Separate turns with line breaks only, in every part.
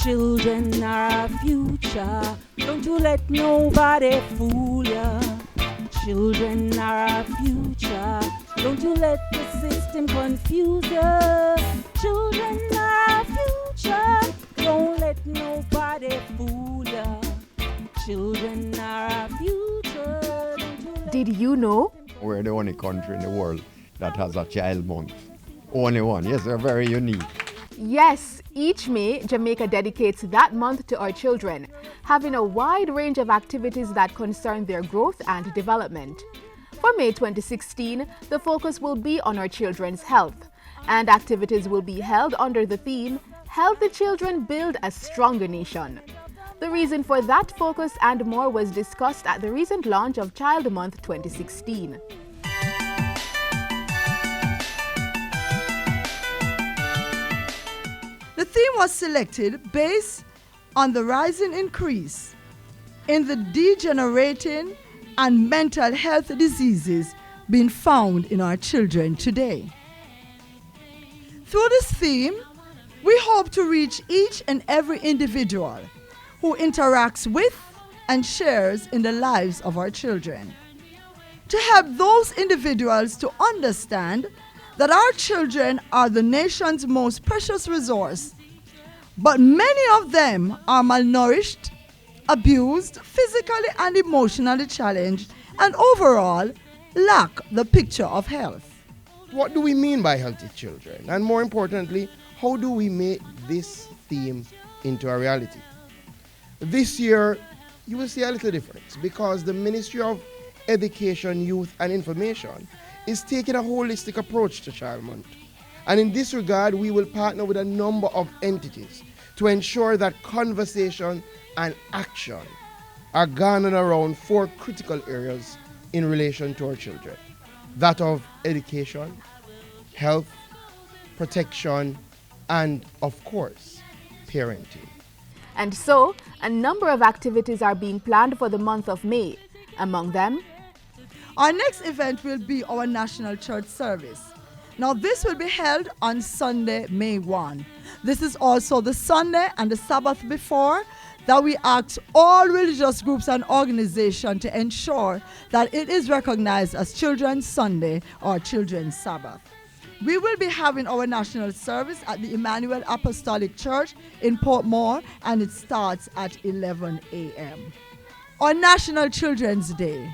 Children are our future. Don't you let nobody fool ya. Children are our future. Don't you let the system confuse ya. Children are our future. Don't let nobody fool ya. Children are our future. Don't you let
Did you know?
We're the only country in the world that has a child month. Only one. Yes, we're very unique.
Yes, each May, Jamaica dedicates that month to our children, having a wide range of activities that concern their growth and development. For May 2016, the focus will be on our children's health, and activities will be held under the theme, Healthy Children Build a Stronger Nation. The reason for that focus and more was discussed at the recent launch of Child Month 2016.
The theme was selected based on the rising increase in the degenerating and mental health diseases being found in our children today. Through this theme, we hope to reach each and every individual who interacts with and shares in the lives of our children, to help those individuals to understand that our children are the nation's most precious resource, but many of them are malnourished, abused, physically and emotionally challenged, and overall lack the picture of health.
What do we mean by healthy children? And more importantly, how do we make this theme into a reality? This year, you will see a little difference because the Ministry of Education, Youth and Information is taking a holistic approach to Child Month. And in this regard, we will partner with a number of entities to ensure that conversation and action are garnered around 4 critical areas in relation to our children. That of education, health, protection, and of course, parenting.
And so, a number of activities are being planned for the month of May. Among them,
our next event will be our National Church Service. Now, this will be held on Sunday, May 1. This is also the Sunday and the Sabbath before that we ask all religious groups and organizations to ensure that it is recognized as Children's Sunday or Children's Sabbath. We will be having our national service at the Emmanuel Apostolic Church in Portmore, and it starts at 11 a.m. On National Children's Day,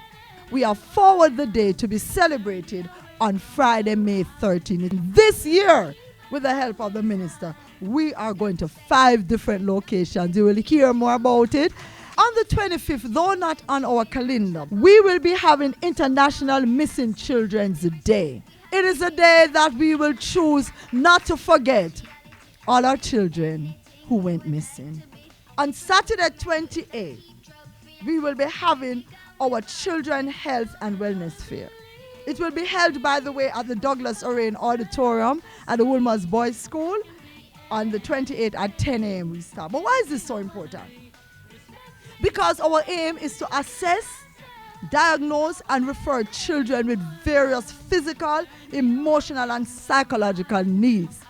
we have forward the day to be celebrated on Friday, May 13th. This year, with the help of the minister, we are going to 5 different locations. You will hear more about it. On the 25th, though not on our calendar, we will be having International Missing Children's Day. It is a day that we will choose not to forget all our children who went missing. On Saturday 28th, we will be having our Children Health and Wellness Fair. It will be held, by the way, at the Douglas Orain Auditorium at the Wolmer's Boys School on the 28th at 10 a.m. we start. But why is this so important? Because our aim is to assess, diagnose and refer children with various physical, emotional and psychological needs.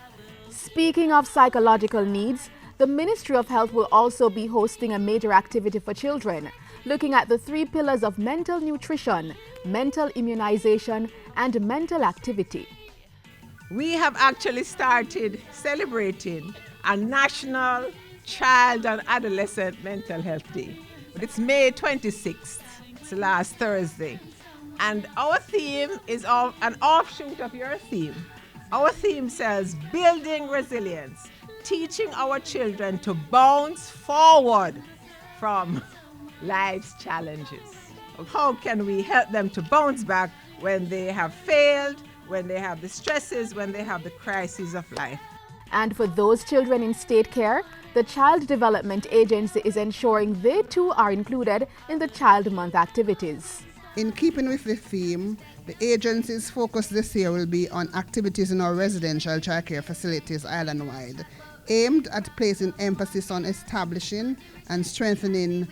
Speaking of psychological needs, the Ministry of Health will also be hosting a major activity for children, looking at the 3 pillars of mental nutrition, mental immunization, and mental activity.
We have actually started celebrating a National Child and Adolescent Mental Health Day. It's May 26th. It's last Thursday. And our theme is an offshoot of your theme. Our theme says building resilience, teaching our children to bounce forward from life's challenges. How can we help them to bounce back when they have failed, when they have the stresses, when they have the crises of life?
And for those children in state care, the Child Development Agency is ensuring they too are included in the Child Month activities.
In keeping with the theme, the agency's focus this year will be on activities in our residential childcare facilities island-wide, aimed at placing emphasis on establishing and strengthening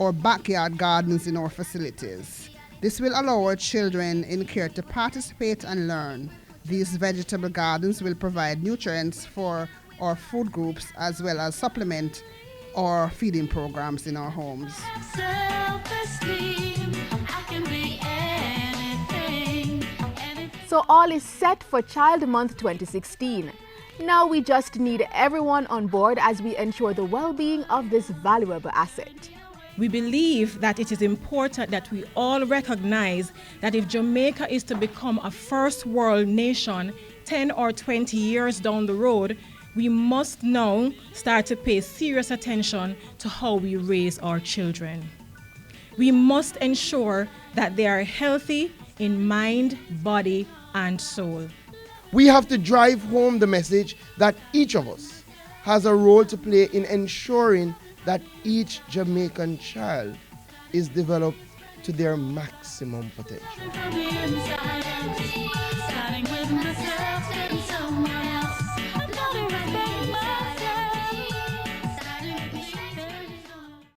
our backyard gardens in our facilities. This will allow our children in care to participate and learn. These vegetable gardens will provide nutrients for or food groups, as well as supplement or feeding programs in our homes.
So all is set for Child Month 2016. Now we just need everyone on board as we ensure the well-being of this valuable asset.
We believe that it is important that we all recognize that if Jamaica is to become a first world nation 10 or 20 years down the road, we must now start to pay serious attention to how we raise our children. We must ensure that they are healthy in mind, body, and soul.
We have to drive home the message that each of us has a role to play in ensuring that each Jamaican child is developed to their maximum potential.